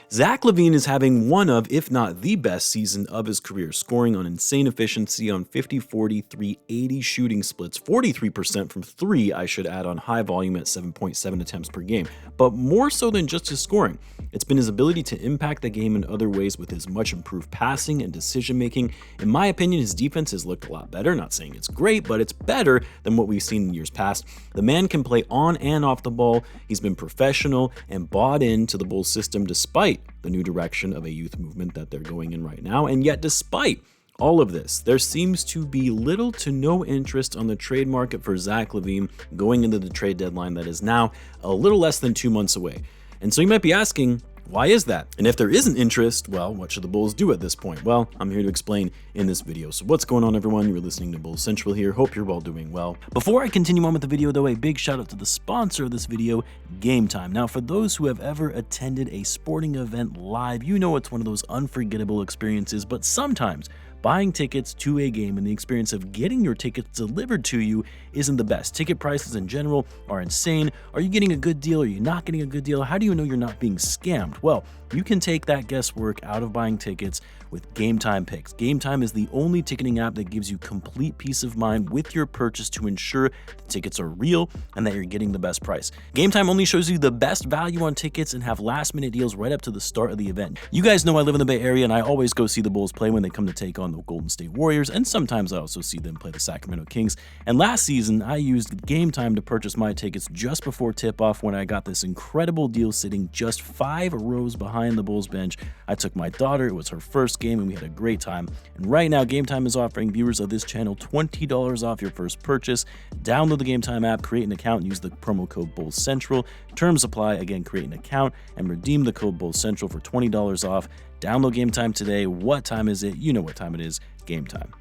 Zach Lavine is having one of, if not the best season of his career, scoring on insane efficiency on 50, 40, 3, 80 shooting splits, 43% from 3, I should add, on high volume at 7.7 attempts per game. But more so than just his scoring, it's been his ability to impact the game in other ways with his much improved passing and decision making. In my opinion, his defense has looked a lot better. Not saying it's great, but it's better than what we've seen in years past. The man can play on and off the ball. He's been professional and bought into the Bulls system despite the new direction of a youth movement that they're going in right now. And yet, despite all of this, there seems to be little to no interest on the trade market for Zach Lavine going into the trade deadline that is now a little less than 2 months away. And so you might be asking, why is that? And if there isn't interest, well, what should the Bulls do at this point? Well, I'm here to explain in this video. So what's going on, everyone? You're listening to Bulls Central here. Hope you're all doing well. Before I continue on with the video, though, a big shout out to the sponsor of this video, Game Time. Now, for those who have ever attended a sporting event live, you know it's one of those unforgettable experiences, but sometimes buying tickets to a game and the experience of getting your tickets delivered to you isn't the best. Ticket prices in general are insane. Are you getting a good deal? Are you not getting a good deal? How do you know you're not being scammed? Well, you can take that guesswork out of buying tickets with Game Time Picks. Game Time is the only ticketing app that gives you complete peace of mind with your purchase to ensure the tickets are real and that you're getting the best price. Game Time only shows you the best value on tickets and have last-minute deals right up to the start of the event. You guys know I live in the Bay Area and I always go see the Bulls play when they come to take on the Golden State Warriors, and sometimes I also see them play the Sacramento Kings. And last season, I used Game Time to purchase my tickets just before tip-off when I got this incredible deal sitting just 5 rows behind the Bulls bench. I took my daughter, it was her first game, and we had a great time. And right now, Game Time is offering viewers of this channel $20 off your first purchase. Download the Game Time app, create an account, and use the promo code BullsCentral. Terms apply. Again, create an account and redeem the code BullsCentral for $20 off. Download Game Time today. What time is it? You know what time it is. Game Time.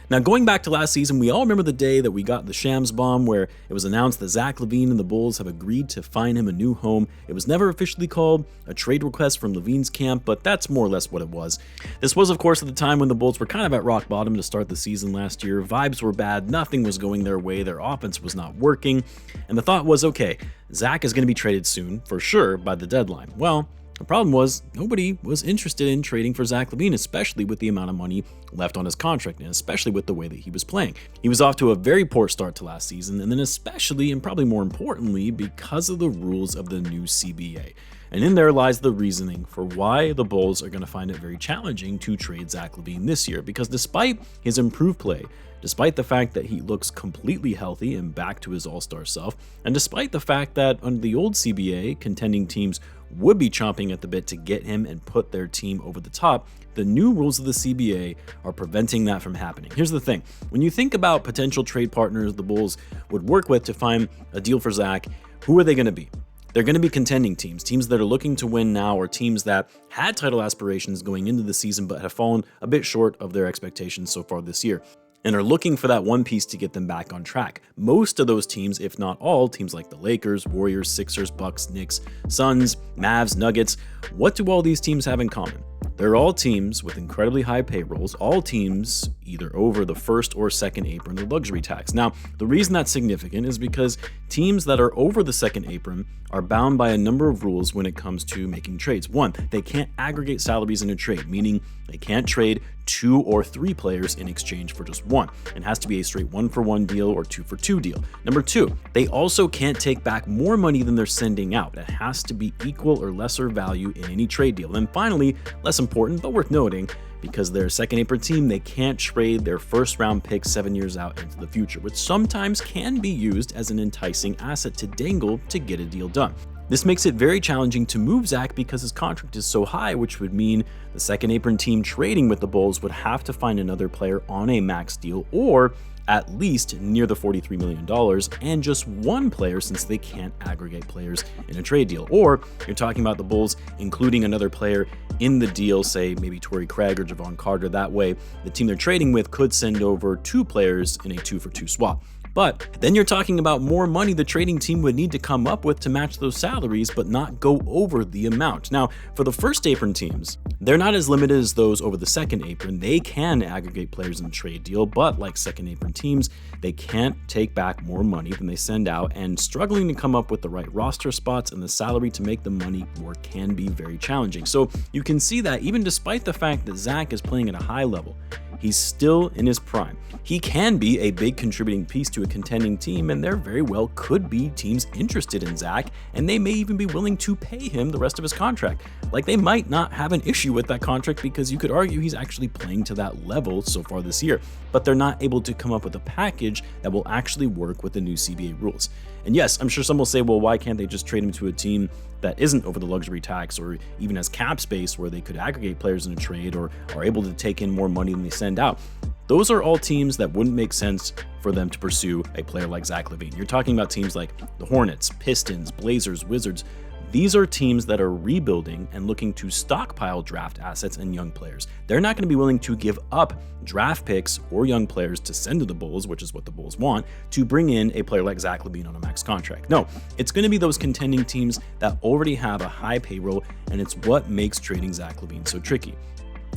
Now, going back to last season, we all remember the day that we got the Shams bomb where it was announced that Zach Lavine and the Bulls have agreed to find him a new home. It was never officially called a trade request from Lavine's camp, but that's more or less what it was. This was, of course, at the time when the Bulls were kind of at rock bottom to start the season last year. Vibes were bad, nothing was going their way, their offense was not working, and the thought was, okay, Zach is going to be traded soon, for sure, by the deadline. Well, the problem was nobody was interested in trading for Zach Lavine, especially with the amount of money left on his contract and especially with the way that he was playing. He was off to a very poor start to last season, and then especially and probably more importantly because of the rules of the new CBA. And in there lies the reasoning for why the Bulls are going to find it very challenging to trade Zach Lavine this year, because despite his improved play, despite the fact that he looks completely healthy and back to his all-star self, and despite the fact that under the old CBA, contending teams would be chomping at the bit to get him and put their team over the top, the new rules of the CBA are preventing that from happening. Here's the thing. When you think about potential trade partners the Bulls would work with to find a deal for Zach, who are they going to be? They're going to be contending teams, teams that are looking to win now, or teams that had title aspirations going into the season but have fallen a bit short of their expectations so far this year, and are looking for that one piece to get them back on track. Most of those teams, if not all, teams like the Lakers, Warriors, Sixers, Bucks, Knicks, Suns, Mavs, Nuggets, what do all these teams have in common? They're all teams with incredibly high payrolls, all teams either over the first or second apron of luxury tax. Now, the reason that's significant is because teams that are over the second apron are bound by a number of rules when it comes to making trades. One, they can't aggregate salaries in a trade, meaning they can't trade 2 or 3 players in exchange for just one. It has to be a straight 1-for-1 deal or 2-for-2 deal. Number 2, they also can't take back more money than they're sending out. It has to be equal or lesser value in any trade deal. And finally, less important but worth noting, because they're a second apron team, they can't trade their first round pick 7 years out into the future, which sometimes can be used as an enticing asset to dangle to get a deal done. This makes it very challenging to move Zach because his contract is so high, which would mean the second apron team trading with the Bulls would have to find another player on a max deal, or at least near the $43 million, and just one player since they can't aggregate players in a trade deal. Or you're talking about the Bulls including another player in the deal, say maybe Torrey Craig or Javon Carter. That way, the team they're trading with could send over 2 players in a 2-for-2 swap. But then you're talking about more money the trading team would need to come up with to match those salaries, but not go over the amount. Now, for the first apron teams, they're not as limited as those over the second apron. They can aggregate players in a trade deal, but like second apron teams, they can't take back more money than they send out, and struggling to come up with the right roster spots and the salary to make the money work can be very challenging. So you can see that even despite the fact that Zach is playing at a high level, he's still in his prime. He can be a big contributing piece to a contending team, and there very well could be teams interested in Zach, and they may even be willing to pay him the rest of his contract. Like, they might not have an issue with that contract because you could argue he's actually playing to that level so far this year, but they're not able to come up with a package that will actually work with the new CBA rules. And yes, I'm sure some will say, well, why can't they just trade him to a team that isn't over the luxury tax or even has cap space where they could aggregate players in a trade or are able to take in more money than they send out? Those are all teams that wouldn't make sense for them to pursue a player like Zach Lavine. You're talking about teams like the Hornets, Pistons, Blazers, Wizards. These are teams that are rebuilding and looking to stockpile draft assets and young players. They're not going to be willing to give up draft picks or young players to send to the Bulls, which is what the Bulls want, to bring in a player like Zach Lavine on a max contract. No, it's going to be those contending teams that already have a high payroll, and it's what makes trading Zach Lavine so tricky.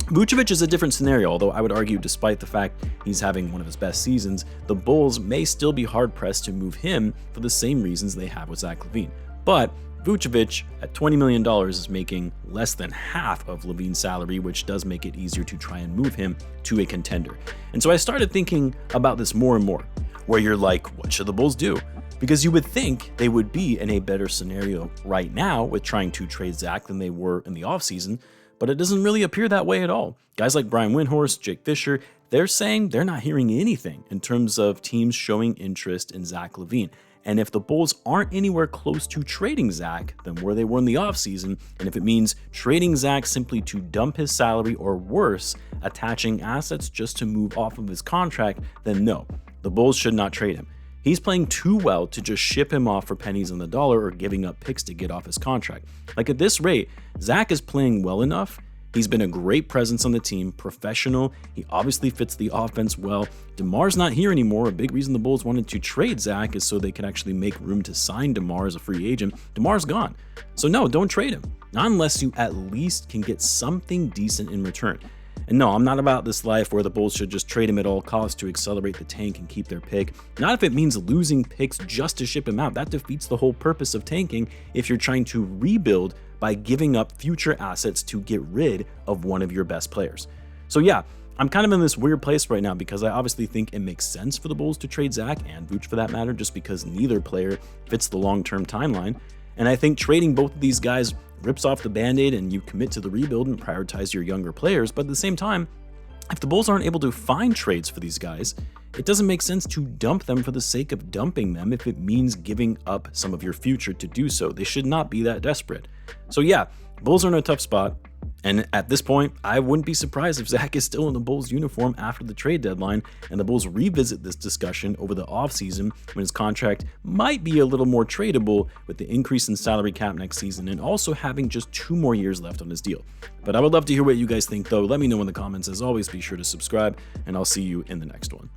Vucevic is a different scenario, although I would argue despite the fact he's having one of his best seasons, the Bulls may still be hard-pressed to move him for the same reasons they have with Zach Lavine. But Vucevic at $20 million is making less than half of Lavine's salary, which does make it easier to try and move him to a contender. And so I started thinking about this more and more, where you're like, what should the Bulls do? Because you would think they would be in a better scenario right now with trying to trade Zach than they were in the offseason, but it doesn't really appear that way at all. Guys like Brian Windhorst, Jake Fisher, they're saying they're not hearing anything in terms of teams showing interest in Zach Lavine. And if the Bulls aren't anywhere close to trading Zach than where they were in the offseason, and if it means trading Zach simply to dump his salary or worse, attaching assets just to move off of his contract, then no, the Bulls should not trade him. He's playing too well to just ship him off for pennies on the dollar or giving up picks to get off his contract. Like, at this rate, Zach is playing well enough. He's been a great presence on the team, professional. He obviously fits the offense well. DeMar's not here anymore. A big reason the Bulls wanted to trade Zach is so they could actually make room to sign DeMar as a free agent. DeMar's gone. So no, don't trade him. Not unless you at least can get something decent in return. And no, I'm not about this life where the Bulls should just trade him at all costs to accelerate the tank and keep their pick. Not if it means losing picks just to ship him out. That defeats the whole purpose of tanking if you're trying to rebuild by giving up future assets to get rid of one of your best players. So yeah, I'm kind of in this weird place right now because I obviously think it makes sense for the Bulls to trade Zach and Vooch for that matter, just because neither player fits the long-term timeline. And I think trading both of these guys rips off the Band-Aid and you commit to the rebuild and prioritize your younger players. But at the same time, if the Bulls aren't able to find trades for these guys, it doesn't make sense to dump them for the sake of dumping them if it means giving up some of your future to do so. They should not be that desperate. So yeah, Bulls are in a tough spot. And at this point, I wouldn't be surprised if Zach is still in the Bulls uniform after the trade deadline and the Bulls revisit this discussion over the offseason when his contract might be a little more tradable with the increase in salary cap next season and also having just 2 more years left on his deal. But I would love to hear what you guys think though. Let me know in the comments. As always, be sure to subscribe and I'll see you in the next one.